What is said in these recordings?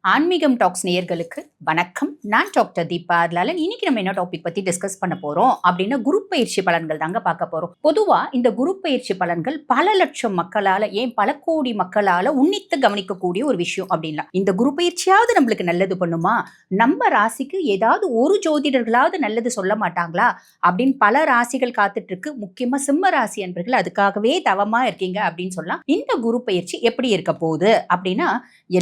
ஆன்மீகம் டாக்ஸ் நேயர்களுக்கு வணக்கம். நான் டாக்டர் தீபா அர்லாலன். இன்னைக்கு நம்ம என்ன டாபிக் பத்தி டிஸ்கஸ் பண்ண போறோம் அப்படின்னா குரு பயிற்சி பலன்கள் தாங்க பார்க்க போறோம். பொதுவா இந்த குரு பயிற்சி பலன்கள் பல லட்சம் மக்களால, ஏன் பல கோடி மக்களால உன்னித்து கவனிக்கக்கூடிய ஒரு விஷயம் அப்படின்லாம். இந்த குரு பயிற்சியாவது நம்மளுக்கு நல்லது பண்ணுமா, நம்ம ராசிக்கு ஏதாவது ஒரு ஜோதிடர்களாவது நல்லது சொல்ல மாட்டாங்களா அப்படின்னு பல ராசிகள் காத்துட்டு இருக்கு. முக்கியமா சிம்ம ராசி அன்பர்கள் அதுக்காகவே தவமா இருக்கீங்க அப்படின்னு சொல்லலாம். இந்த குரு பயிற்சி எப்படி இருக்க போகுது அப்படின்னா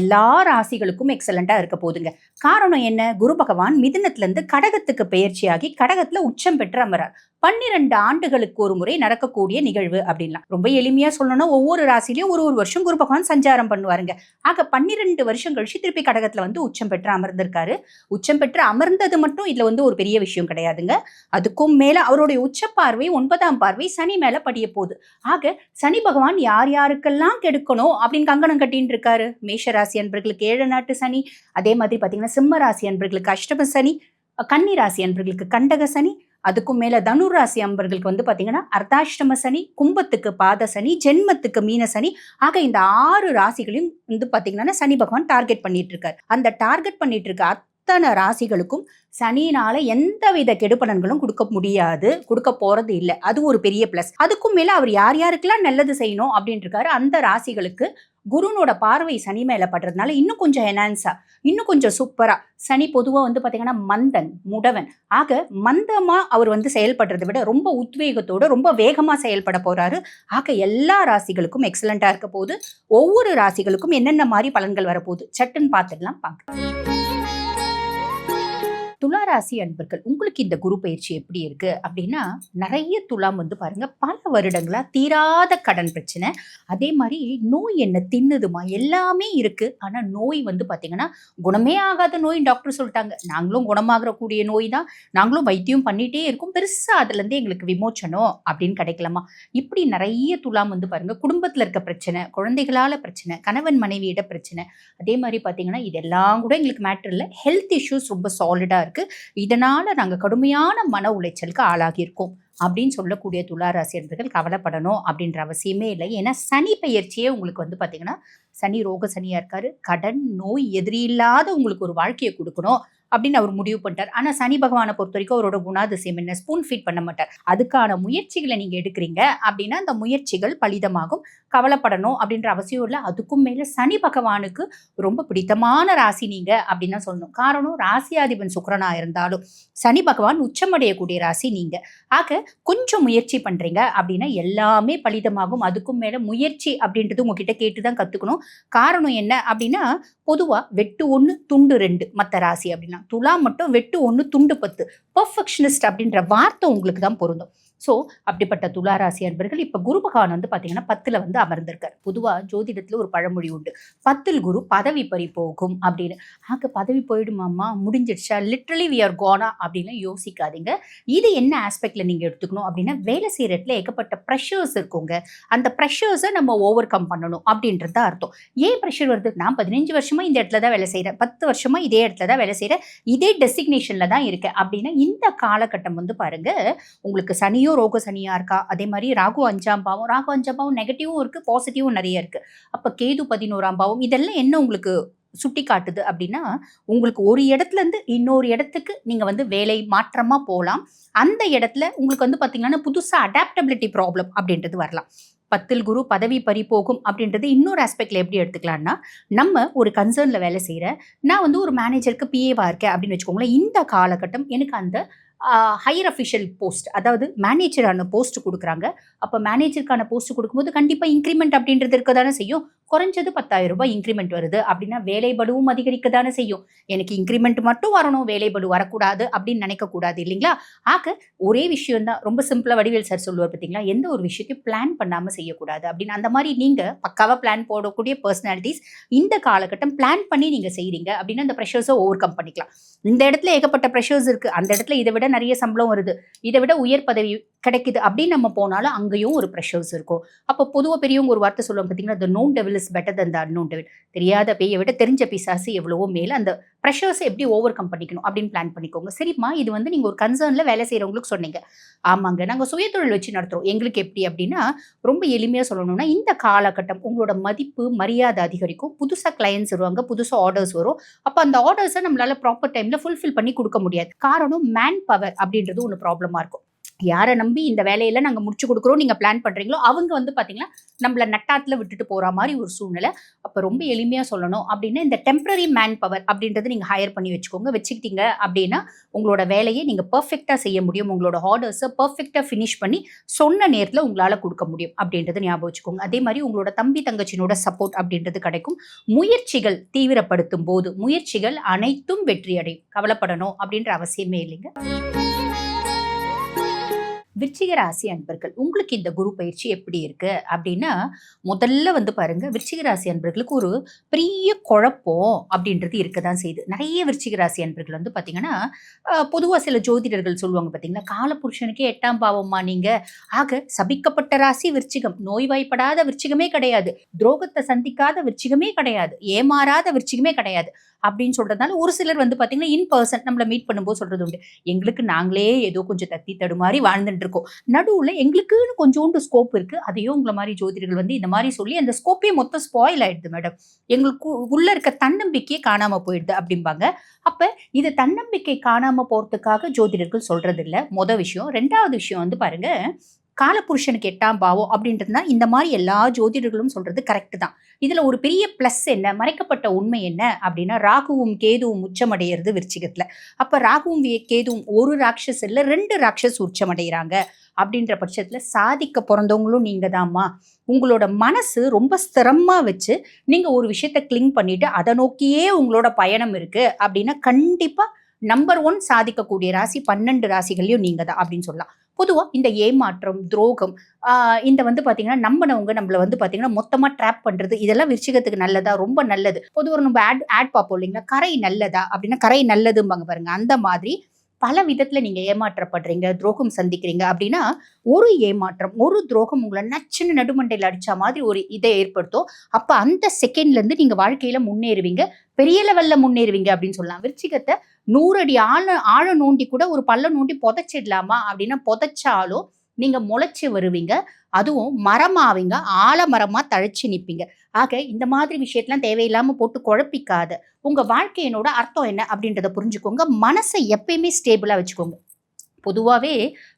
எல்லா ராசிகளுக்கும் எக்ஸலண்டா இருக்க போதுங்க. காரணம் என்ன? குரு பகவான் மிதுனத்துல இருந்து கடகத்துக்கு பெயர்ச்சியாகி கடகத்துல உச்சம் பெற்று அமரார். 12 ஆண்டுகளுக்கு ஒரு முறை நடக்கக்கூடிய நிகழ்வு அப்படின்லாம். ரொம்ப எளிமையா சொல்லணும்னா ஒவ்வொரு ராசிலையும் ஒரு ஒரு வருஷம் குரு பகவான் சஞ்சாரம் பண்ணுவாருங்க. ஆக 12 வருஷம் கழிச்சு திருப்பி கடகத்துல வந்து உச்சம் பெற்று அமர்ந்திருக்காரு. உச்சம் பெற்று அமர்ந்தது மட்டும் இதுல வந்து ஒரு பெரிய விஷயம் கிடையாதுங்க. அதுக்கும் மேல அவருடைய உச்ச பார்வை 9ஆம் பார்வை சனி மேல படிய போகுது. ஆக சனி பகவான் யார் யாருக்கெல்லாம் கெடுக்கணும் அப்படின்னு கங்கணம் கட்டின்னு இருக்காரு. மேஷ ராசி அன்பர்களுக்கு 7 நாட்டு சனி, அதே மாதிரி பாத்தீங்கன்னா சிம்ம ராசி அன்பர்களுக்கு அஷ்டம சனி, கன்னி ராசி அன்பர்களுக்கு கண்டக சனி, அதுக்கும் மேல தனுர் ராசி அன்பர்களுக்கு வந்து பாத்தீங்கன்னா அர்த்தாஷ்டம சனி, கும்பத்துக்கு பாத சனி, ஜென்மத்துக்கு மீன சனி. ஆக இந்த 6 ராசிகளையும் வந்து பாத்தீங்கன்னா சனி பகவான் டார்கெட் பண்ணிட்டு இருக்காரு. அந்த டார்கெட் பண்ணிட்டு இருக்க அத்தனை ராசிகளுக்கும் சனினால எந்தவித கெடுபலன்களும் கொடுக்க முடியாது, கொடுக்க போறது இல்லை. அது ஒரு பெரிய பிளஸ். அதுக்கும் மேல அவர் யார் யாருக்கெல்லாம் நல்லது செய்யணும் அப்படின்னு இருக்காரு அந்த ராசிகளுக்கு குருனோட பார்வை சனி மேல படுறதுனால இன்னும் கொஞ்சம் என்ஹான்ஸா, இன்னும் கொஞ்சம் சூப்பரா. சனி பொதுவா வந்து பாத்தீங்கன்னா மந்தன், முடவன். ஆக மந்தமா அவர் வந்து செயல்படுறதை விட ரொம்ப உத்வேகத்தோட ரொம்ப வேகமா செயல்பட போறாரு. ஆக எல்லா ராசிகளுக்கும் எக்ஸலண்டா இருக்க போகுது. ஒவ்வொரு ராசிகளுக்கும் என்னென்ன மாதிரி பலன்கள் வரப்போகுது சட்டுன்னு பார்த்துடலாம். துளாராசி அன்பர்கள், உங்களுக்கு இந்த குரு பயிற்சி எப்படி இருக்கு அப்படின்னா, நிறைய துலாம் வந்து பாருங்க பல வருடங்களா தீராத கடன் பிரச்சனை, அதே மாதிரி நோய் என்ன தின்னுதுமா எல்லாமே இருக்கு. ஆனா நோய் வந்து பாத்தீங்கன்னா குணமே ஆகாத நோய் டாக்டர் சொல்லிட்டாங்க. நாங்களும் குணமாகிற கூடிய நோய் தான், நாங்களும் வைத்தியம் பண்ணிட்டே இருக்கோம், பெருசா அதுல இருந்து எங்களுக்கு விமோச்சனம் அப்படின்னு கிடைக்கலாமா. இப்படி நிறைய துலாம் வந்து பாருங்க குடும்பத்துல இருக்க பிரச்சனை, குழந்தைகளால பிரச்சனை, கணவன் மனைவியிட பிரச்சனை, அதே மாதிரி பாத்தீங்கன்னா இதெல்லாம் கூட எங்களுக்கு மேட்டர் இல்லை, ஹெல்த் இஷ்யூஸ் ரொம்ப சாலிடா இருக்கு, இதனால நாங்க கடுமையான மன உளைச்சலுக்கு ஆளாகியிருக்கோம் அப்படின்னு சொல்லக்கூடிய துளாராசி அன்பர்கள் கவலைப்படணும் அப்படின்ற அவசியமே இல்லை. ஏன்னா சனி பெயர்ச்சியே உங்களுக்கு வந்து பாத்தீங்கன்னா சனி ரோக சனியா இருக்காரு. கடன் நோய் எதிரி இல்லாத உங்களுக்கு ஒரு வாழ்க்கையை கொடுக்கணும் அப்படின்னு அவர் முடிவு பண்ணிட்டார். ஆனா சனி பகவானை பொறுத்த வரைக்கும் அவரோட குணாதிசயம் என்ன? ஸ்பூன் ஃபீட் பண்ண மாட்டார். அதுக்கான முயற்சிகளை நீங்க எடுக்கிறீங்க அப்படின்னா அந்த முயற்சிகள் பலிதமாகும். கவலைப்படணும் அப்படின்ற அவசியம் இல்லை. அதுக்கும் மேல சனி பகவானுக்கு ரொம்ப பிடித்தமான ராசி நீங்க அப்படின்னு தான் சொல்லணும். காரணம் ராசியாதிபன் சுக்கிரனா இருந்தாலும் சனி பகவான் உச்சமடையக்கூடிய ராசி நீங்க. ஆக கொஞ்சம் முயற்சி பண்றீங்க அப்படின்னா எல்லாமே பலிதமாகும். அதுக்கும் மேல முயற்சி அப்படின்றது உங்ககிட்ட கேட்டுதான் கத்துக்கணும். காரணம் என்ன அப்படின்னா, பொதுவா வெட்டு 1 துண்டு 2 மத்த ராசி அப்படின்னா, துலா மட்டும் வெட்டு 1 துண்டு 10. பெர்ஃபெக்ஷனிஸ்ட் அப்படின்ற வார்த்தை உங்களுக்கு தான் பொருந்தும். ஸோ அப்படிப்பட்ட துளாராசி அன்பர்கள் இப்ப குரு பகவான் வந்து பாத்தீங்கன்னா 10ல வந்து அமர்ந்திருக்காரு. பொதுவா ஜோதிடத்துல ஒரு பழமொழி உண்டு, 10ல் குரு பதவி பறி போகும் அப்படின்னு. ஆக பதவி போயிடுமாமா, முடிஞ்சிடுச்சா, லிட்ரலி வி ஆர் கோனா அப்படின்னு யோசிக்காதீங்க. இது என்ன ஆஸ்பெக்ட்ல நீங்க எடுத்துக்கணும் அப்படின்னா, வேலை செய்யற இடத்துல ஏகப்பட்ட ப்ரெஷர்ஸ் இருக்குங்க. அந்த ப்ரெஷர்ஸை நம்ம ஓவர் கம் பண்ணணும் அப்படின்றது தான் அர்த்தம். ஏன் ப்ரெஷர் வருது? நான் 15 வருஷமா இந்த இடத்துல தான் வேலை செய்யறேன், 10 வருஷமா இதே இடத்துல தான் வேலை செய்யறேன், இதே டெசிக்னேஷன்ல தான் இருக்கேன் அப்படின்னா இந்த காலகட்டம் வந்து பாருங்க உங்களுக்கு சனியோ ரோக சனியா இருக்கா, அதே மாதிரி ராகு 5ஆம் பாவம், ராகு 5ஆம் பாவம் நெகட்டிவும் இருக்கு, பாசிட்டிவும் நிறைய இருக்கு. அப்ப கேது 11ஆம் பாவம், இதெல்லாம் என்ன உங்களுக்கு சுட்டி காட்டுது அப்படின்னா, உங்களுக்கு ஒரு இடத்துல இருந்து இன்னொரு இடத்துக்கு நீங்க வந்து வேலை மாற்றமா போகலாம். அந்த இடத்துல உங்களுக்கு வந்து பாத்தீங்கன்னா புதுசா அடாப்டபிலிட்டி ப்ராப்ளம் அப்படின்றது வரலாம். 10ல் குரு பதவி பறி போகும் அப்படின்றது இன்னொரு ஆஸ்பெக்ட்ல எப்படி எடுத்துக்கலாம்னா, நம்ம ஒரு கன்சர்ன்ல வேலை செய்யறேன், நான் வந்து ஒரு மேனேஜருக்கு பிஏவா இருக்கேன் அப்படின்னு வச்சுக்கோங்களேன். இந்த காலகட்டம் எனக்கு அந்த ஹையர் அஃபிஷியல் போஸ்ட், அதாவது மேனேஜரான போஸ்ட் கொடுக்குறாங்க. அப்போ மேனேஜருக்கான போஸ்ட் கொடுக்கும்போது கண்டிப்பாக இன்க்ரிமெண்ட் அப்படின்றது இருக்க தானே செய்யும். குறைஞ்சது 10,000 ரூபாய் இன்க்ரிமெண்ட் வருது அப்படின்னா வேலை பளுவும் அதிகரிக்க தானே செய்யும். எனக்கு இன்க்ரிமெண்ட் மட்டும் வரணும், வேலை பளு வரக்கூடாது அப்படின்னு நினைக்கக்கூடாது இல்லைங்களா. ஆக ஒரே விஷயம் தான், ரொம்ப சிம்பிளா வடிவேல் சார் சொல்லுவார் பார்த்தீங்களா, எந்த ஒரு விஷயத்தையும் பிளான் பண்ணாமல் செய்யக்கூடாது அப்படின்னு. அந்த மாதிரி நீங்க பக்காவாக பிளான் போடக்கூடிய பர்சனாலிட்டிஸ் இந்த காலகட்டம் பிளான் பண்ணி நீங்க செய்றீங்க அப்படின்னா அந்த ப்ரெஷர்ஸை ஓவர் கம் பண்ணிக்கலாம். இந்த இடத்துல ஏகப்பட்ட ப்ரெஷர்ஸ் இருக்கு, அந்த இடத்துல இதை விட நிறைய சம்பளம் வருது, இதை விட உயர் பதவி கிடைக்குது அப்படின்னு நம்ம போனாலும் அங்கேயும் ஒரு ப்ரெஷர்ஸ் இருக்கும். அப்போ பொதுவா பெரியவங்க ஒரு வார்த்தை சொல்லுவாங்க பார்த்தீங்களா, "த known devil is better then the unknown devil." தெரியாத பேய விட தெரிஞ்ச பிசாசு எவ்வளவோ மேல். அந்த ப்ரெஷர்ஸ எப்படி ஓவர் கம் பண்ணிக்கணும் அப்படின்னு பிளான் பண்ணிக்கோங்க. சரிம்மா, இது வந்து நீங்க ஒரு கன்சர்ன்ல வேலை செய்றவங்களுக்கு சொன்னீங்க. ஆமாங்க, நாங்க சுயதொழில் வச்சு நடத்துறோம். எங்களுக்கு எப்படி அப்படின்னா, ரொம்ப எளிமையா சொல்லணும்னா, இந்த காலகட்டம் உங்களோட மதிப்பு, மரியாதை அதிகரிக்கும். புதுசா கிளையண்ட்ஸ் வருவாங்க, புதுசா ஆர்டர்ஸ் வரும். அப்ப அந்த ஆர்டர்ஸ நம்மளால ப்ராப்பர் டைம்ல ஃபுல்ஃபில் பண்ணி குடுக்க முடியாது. காரணம் மேன் பவர் அப்படின்றது ஒண்ணு ப்ராப்ளமா இருக்கும். யார நம்பி இந்த வேலையில நாங்க முடிச்சு குடுக்குறோம் நீங்க பிளான் பண்றீங்களோ, அவங்க வந்து பாத்தீங்கன்னா, நம்மள நட்டாத்துல விட்டுட்டு போற மாரி ஒரு சூழ்நிலை. அப்ப ரொம்ப எளிமையா சொல்லணும் அப்டின்னா, இந்த டெம்பரரி மேன் பவர் அப்டின்றத நீங்க ஹையர் பண்ணி வச்சுக்கோங்க. வச்சுக்கிட்டீங்க அப்டின்னா, உங்களோட வேலைய நீங்க பெர்ஃபெக்ட்டா செய்ய முடியும். உங்களோட ஆர்டர்ஸ பெர்ஃபெக்ட்டா ஃபினிஷ் பண்ணி சொன்ன நேரத்துல உங்களால குடுக்க முடியும் அப்டின்றத ஞாபகம் வச்சுக்கோங்க. அதே மாரி உங்களோட தம்பி, தங்கச்சியினோட சப்போர்ட் அப்டின்றது கிடைக்கும். முயற்சிகள் தீவிரப்படுத்தும்போது, முயற்சிகள் அனைத்தும் வெற்றி அடையும். கவலைப்படணும் அப்டின்ற அவசியமே இல்லைங்க. விருச்சிக ராசி அன்பர்கள், உங்களுக்கு இந்த குரு பயிற்சி எப்படி இருக்கு அப்படின்னா, முதல்ல வந்து பாருங்க, விருச்சிக ராசி அன்பர்களுக்கு ஒரு பெரிய குழப்பம் அப்படின்றது இருக்கதான் செய்யுது. நிறைய விருச்சிக ராசி அன்பர்கள் வந்து பாத்தீங்கன்னா, பொதுவா சில ஜோதிடர்கள் சொல்லுவாங்க பாத்தீங்களா, காலபுருஷனுக்கே 8ஆம் பாவம்மா நீங்க. ஆக சபிக்கப்பட்ட ராசி விருச்சிகம். நோய்வாய்ப்படாத விருச்சிகமே கிடையாது. துரோகத்தை சந்திக்காத விருச்சிகமே கிடையாது. ஏமாறாத விருச்சிகமே கிடையாது. அப்படின்னு சொல்றதுனால ஒரு சிலர் வந்து பாத்தீங்கன்னா, இன் பர்சன் நம்மள மீட் பண்ணும்போது சொல்றது உண்டு. எங்களுக்கு நாங்களே ஏதோ கொஞ்சம் தத்தி தடுமாறி வாழ்ந்துட்டு இருக்கோம். நடுவுல எங்களுக்குன்னு கொஞ்சோண்டு ஸ்கோப் இருக்கு. அதையும் உங்கள மாரி ஜோதிடர்கள் வந்து இந்த மாரி சொல்லி அந்த ஸ்கோப்பே மொத்தம் ஸ்பாயில் ஆயிடுது மேடம். எங்களுக்கு உள்ள இருக்க தன்னம்பிக்கையே காணாம போயிடுது அப்படிம்பாங்க. அப்ப இது தன்னம்பிக்கை காணாம போறதுக்காக ஜோதிடர்கள் சொல்றது இல்ல. விஷயம். 2வது விஷயம் வந்து பாருங்க, காலபுருஷனுக்கு 8ஆம் பாவம் அப்படின்றதுனா இந்த மாரி எல்லா ஜோதிடர்களும் சொல்றது கரெக்ட் தான். இதுல ஒரு பெரிய பிளஸ் என்ன, மறைக்கப்பட்ட உண்மை என்ன அப்படின்னா, ராகுவும் கேதுவும் உச்சமடைகிறது விருச்சிகத்துல. அப்ப ராகுவும் கேதுவும் ஒரு ராட்சஸ் இல்ல 2 ராட்சஸ் உச்சமடைகிறாங்க அப்படின்ற பட்சத்துல சாதிக்க பிறந்தவங்களும் நீங்க தான்மா. உங்களோட மனசு ரொம்ப ஸ்திரமா வச்சு நீங்க ஒரு விஷயத்த கிளிங் பண்ணிட்டு அதை நோக்கியே உங்களோட பயணம் இருக்கு அப்படின்னா, கண்டிப்பா நம்பர் 1 சாதிக்கக்கூடிய ராசி 12 ராசிகள்லயும் நீங்க தான் அப்படின்னு சொல்லலாம். பொதுவா இந்த ஏமாற்றம், துரோகம், இந்த வந்து பாத்தீங்கன்னா, நம்பினவங்க நம்மள வந்து பாத்தீங்கன்னா மொத்தமா ட்ராப் பண்றது, இதெல்லாம் விருச்சிகத்துக்கு நல்லதா? ரொம்ப நல்லது. பொதுவா நம்ம ஆட் பார்ப்போம் இல்லைங்களா? கரை நல்லதா? அப்படின்னா கரை நல்லதும்பாங்க பாருங்க. அந்த மாதிரி பல விதத்துல நீங்க ஏமாற்றப்படுறீங்க, துரோகம் சந்திக்கிறீங்க அப்படின்னா, ஒரு ஏமாற்றம், ஒரு துரோகம் உங்கள நச்சுன்னு நடுமண்டையில அடிச்ச மாதிரி ஒரு இதை ஏற்படுத்தும். அப்ப அந்த செகண்ட்ல இருந்து நீங்க வாழ்க்கையில முன்னேறுவீங்க. பெரிய லெவல்ல முன்னேறுவீங்க அப்படின்னு சொல்லலாம். விருச்சிகத்த 100 அடி ஆழம் நோண்டி கூட ஒரு பள்ளம் நோண்டி புதைச்சிடலாமா அப்படின்னா, புதைச்சாலும் நீங்க முளைச்சு வருவீங்க. அதுவும் மரமாவீங்க. ஆலமரமா தழைச்சு நிப்பீங்க. ஆக இந்த மாதிரி விஷயத்தலாம் தேவையில்லாம போட்டு குழப்பிக்காத. உங்க வாழ்க்கையினோட அர்த்தம் என்ன அப்படின்றத புரிஞ்சுக்கோங்க. மனசை எப்பயுமே ஸ்டேபிளா வச்சுக்கோங்க. பொதுவாவே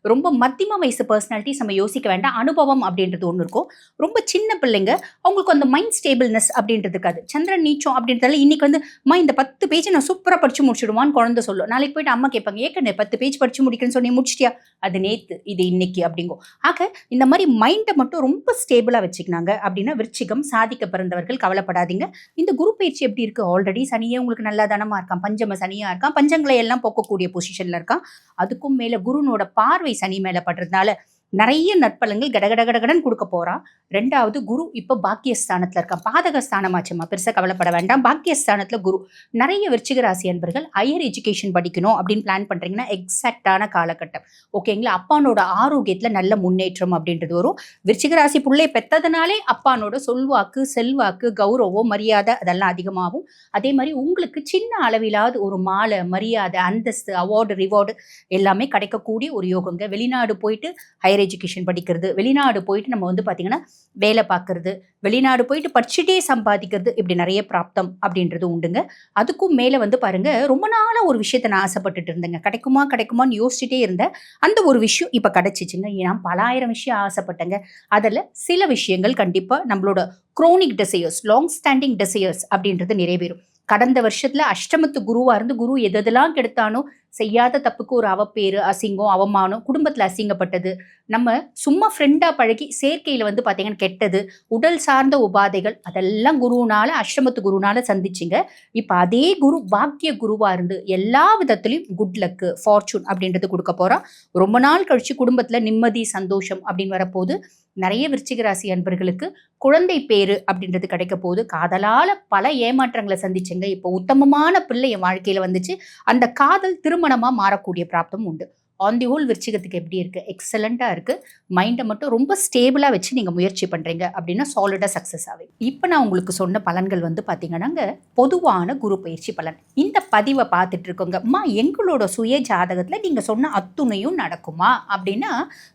ரொம்ப மத்தியம வயசு பர்சனாலிட்டிஸ் நம்ம யோசிக்க வேண்டாம். அனுபவம் அப்படின்றது ஒண்ணு இருக்கும். ரொம்ப சின்ன பிள்ளைங்க, அவங்களுக்கு அந்த மைண்ட் ஸ்டேபிள்னஸ் அப்படின்றது இருக்காது. சந்திரன் நீச்சம் அப்படின்றதால இன்னைக்கு வந்து, "அம்மா இந்த 10 பேஜ் நான் சூப்பரா படிச்சு முடிச்சுடுவான்னு" குழந்தை சொல்லும். நாளைக்கு போயிட்டு அம்மா கேட்பாங்க, "ஏக்கண்ணு 10 பேஜ் படிச்சு முடிக்கிறேன்னு சொன்னீங்க, முடிச்சிட்டியா?" "அது நேத்து, இது இன்னைக்கு" அப்படிங்கும். ஆக இந்த மாரி மைண்ட மட்டும் ரொம்ப ஸ்டேபிளா வச்சுக்கினாங்க அப்படின்னா, விருச்சிகம் சாதிக்க பிறந்தவர்கள் கவலைப்படாதீங்க. இந்த குரு பயிற்சி எப்படி இருக்கு? ஆல்ரெடி சனியே உங்களுக்கு நல்லா தானமா இருக்கான். பஞ்சம சனியா இருக்கான். பஞ்சங்களை எல்லாம் போக்கக்கூடிய பொசிஷன்ல இருக்கான். அதுக்கும் மேல குருனோட பார்வை சனி மேல படுறதுனால நிறைய நற்பலன்கள் கடகட கடகடன் கொடுக்க போறான். 2வது குரு இப்ப பாக்கியஸ்தானத்துல இருக்கான். பாதக ஸ்தானமாச்சுமா, பெருசா கவலைப்பட வேண்டாம். பாக்கியஸ்தானத்துல குரு. நிறைய விருச்சிக ராசி அன்பர்கள் ஹையர் எஜுகேஷன் படிக்கணும் அப்படின்னு பிளான் பண்றீங்கன்னா, எக்ஸாக்டான காலகட்டம். ஓகேங்களா? அப்பானோட ஆரோக்கியத்துல நல்ல முன்னேற்றம் அப்படின்றது வரும். விருச்சிக ராசி புள்ளை பெத்ததுனாலே அப்பானோட சொல்வாக்கு, செல்வாக்கு, கௌரவம், மரியாதை அதெல்லாம் அதிகமாகும். அதே மாதிரி உங்களுக்கு சின்ன அளவிலாவது ஒரு மாலை, மரியாதை, அந்தஸ்து, அவார்டு, ரிவார்டு எல்லாமே கிடைக்கக்கூடிய ஒரு யோகங்க. வெளிநாடு போயிட்டு ஹையர் எஜுகேஷன் படிக்கிறது, வெளிநாடு போயிட்டு நம்ம வந்து பாத்தீங்கன்னா வேலை பார்க்கறது, வெளிநாடு போயிட்டு படிச்சுட்டே சம்பாதிக்கிறது, இப்படி நிறைய பிராப்தம் அப்படின்றது உண்டுங்க. அதுக்கும் மேல வந்து பாருங்க, ரொம்ப நாளா ஒரு விஷயத்த நான் ஆசைப்பட்டுட்டு இருந்தேங்க. கிடைக்குமா கிடைக்குமான்னு யோசிச்சுட்டே இருந்தேன். அந்த ஒரு விஷயம் இப்ப கிடைச்சிச்சுங்க. நான் பல ஆயிரம் விஷயம் ஆசைப்பட்டேங்க. அதுல சில விஷயங்கள் கண்டிப்பா நம்மளோட crony desires, long standing desires அப்படின்றது நிறைவேறும். கடந்த வருஷத்துல அஷ்டமத்து குருவா இருந்து குரு எதெல்லாம் கெடுத்தானோ, செய்யாத தப்புக்கு ஒரு அவப்பேரு, அசிங்கம், அவமானம், குடும்பத்துல அசிங்கப்பட்டது, நம்ம சும்மா ஃப்ரெண்டா பழகி சேர்க்கையில வந்து பாத்தீங்கன்னா கெட்டது, உடல் சார்ந்த உபாதைகள், அதெல்லாம் குருனால, அஷ்டமத்து குருனால சந்திச்சிங்க. இப்ப அதே குரு பாக்கிய குருவா இருந்து எல்லா விதத்திலையும் குட் லக்கு, ஃபார்ச்சூன் அப்படின்றது கொடுக்க போறான். ரொம்ப நாள் கழிச்சு குடும்பத்துல நிம்மதி, சந்தோஷம் அப்படின்னு வரப்போது. நிறைய விருச்சிக ராசி அன்பர்களுக்கு குழந்தை பேரு அப்படின்றது கிடைக்க போகுது. காதலால பல ஏமாற்றங்களை சந்திச்சுங்க. இப்போ உத்தமமான பிள்ளை என் வாழ்க்கையில வந்துச்சு. அந்த காதல் திருமணமா மாறக்கூடிய பிராப்தம் உண்டு. ஆன் தி ஹோல் விருச்சிகத்துக்கு எப்படி இருக்கு? எக்ஸலண்ட்டா இருக்கு. மைண்ட மட்டும் ரொம்ப ஸ்டேபிளா வச்சு நீங்க முயற்சி பண்றீங்க அப்படின்னா சாலிடா சக்சஸ் ஆவீங்க. இப்ப நான் உங்களுக்கு சொன்ன பலன்கள் வந்து பார்த்தீங்கன்னாங்க, பொதுவான குரு பயிற்சி பலன். இந்த பதிவ பார்த்துட்டு இருக்கவங்க, "அம்மா எங்களோட சுய ஜாதகத்துல நீங்க சொன்ன அத்துணையும் நடக்குமா?" அப்படின்னா,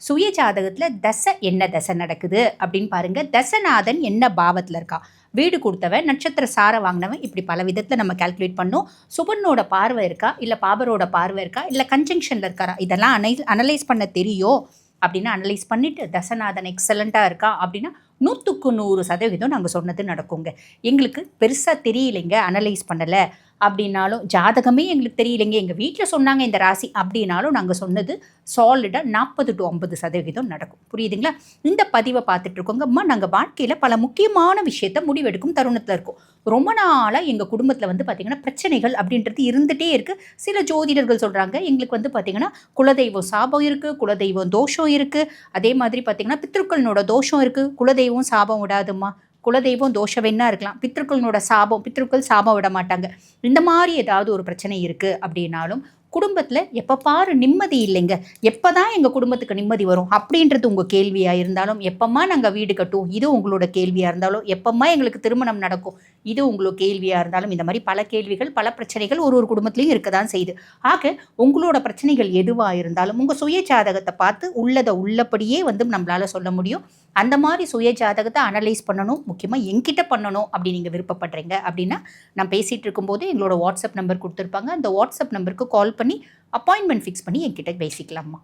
சுய ஜாதகத்துல தசை என்ன தசை நடக்குது அப்படின்னு பாருங்க. தசநாதன் என்ன பாவத்துல இருக்கான்? வீடு கொடுத்தவன், நட்சத்திர சார வாங்கினவன், இப்படி பல விதத்தில் நம்ம கால்குலேட் பண்ணோம். சுபனோட பார்வை இருக்கா, இல்லை பாபரோட பார்வை இருக்கா, இல்லை கன்ஜங்ஷனில் இருக்காரா, இதெல்லாம் அனலைஸ் பண்ண தெரியும் அப்படின்னு அனலைஸ் பண்ணிட்டு தசநாதன் எக்ஸலண்ட்டாக இருக்கா அப்படின்னா 100% நாங்கள் சொன்னது நடக்குங்க. எங்களுக்கு பெருசாக தெரியலைங்க, அனலைஸ் பண்ணலை அப்படின்னாலும், ஜாதகமே எங்களுக்கு தெரியலைங்க, எங்கள் வீட்டில் சொன்னாங்க இந்த ராசி அப்படின்னாலும் நாங்கள் சொன்னது சாலிடாக 40 to 50% நடக்கும். புரியுதுங்களா? இந்த பதிவை பார்த்துட்டு இருக்கோங்க, அம்மா நாங்கள் வாழ்க்கையில் பல முக்கியமான விஷயத்த முடிவெடுக்கும் தருணத்தில் இருக்கோம். ரொம்ப நாளாக எங்கள் குடும்பத்தில் வந்து பார்த்திங்கன்னா பிரச்சனைகள் அப்படின்றது இருந்துகிட்டே இருக்குது. சில ஜோதிடர்கள் சொல்கிறாங்க எங்களுக்கு வந்து பார்த்திங்கன்னா குலதெய்வம் சாபம் இருக்குது, குலதெய்வம் தோஷம் இருக்குது, அதே மாதிரி பார்த்திங்கன்னா பித்ருக்களோட தோஷம் இருக்குது, குலதெய்வம் சாபம் விடாதுமா, குலதெய்வம் தோஷம் வேணா இருக்கலாம், பித்ருக்களோட சாபம், பித்ருக்கள் சாபம் விட மாட்டாங்க. இந்த மாதிரி ஏதாவது ஒரு பிரச்சனை இருக்குது அப்படின்னாலும், குடும்பத்தில் எப்போ பாரு நிம்மதி இல்லைங்க, எப்போ தான் எங்கள் குடும்பத்துக்கு நிம்மதி வரும் அப்படின்றது உங்கள் கேள்வியாக இருந்தாலும், எப்போம்மா நாங்கள் வீடு கட்டுவோம் இது உங்களோட கேள்வியாக இருந்தாலும், எப்போம்மா எங்களுக்கு திருமணம் நடக்கும் இது உங்களோட கேள்வியாக இருந்தாலும், இந்த மாதிரி பல கேள்விகள் பல பிரச்சனைகள் ஒரு குடும்பத்துலையும் இருக்க தான் செய்யுது. ஆக உங்களோட பிரச்சனைகள் எதுவாக இருந்தாலும் உங்கள் சுய ஜாதகத்தை பார்த்து உள்ளதை உள்ளபடியே வந்து நம்மளால் சொல்ல முடியும். அந்த மாதிரி சுய ஜாதகத்தை அனலைஸ் பண்ணணும், முக்கியமாக என்கிட்ட பண்ணணும் அப்படி நீங்கள் விருப்பப்படுறீங்க அப்படின்னா, நான் பேசிகிட்டு இருக்கும்போது எங்களோட வாட்ஸ்அப் நம்பர் கொடுத்துருப்பாங்க, அந்த வாட்ஸ்அப் நம்பருக்கு கால் பண்ணி அப்பாயின்மெண்ட் ஃபிக்ஸ் பண்ணி என்கிட்ட பேசிக்கலாமா.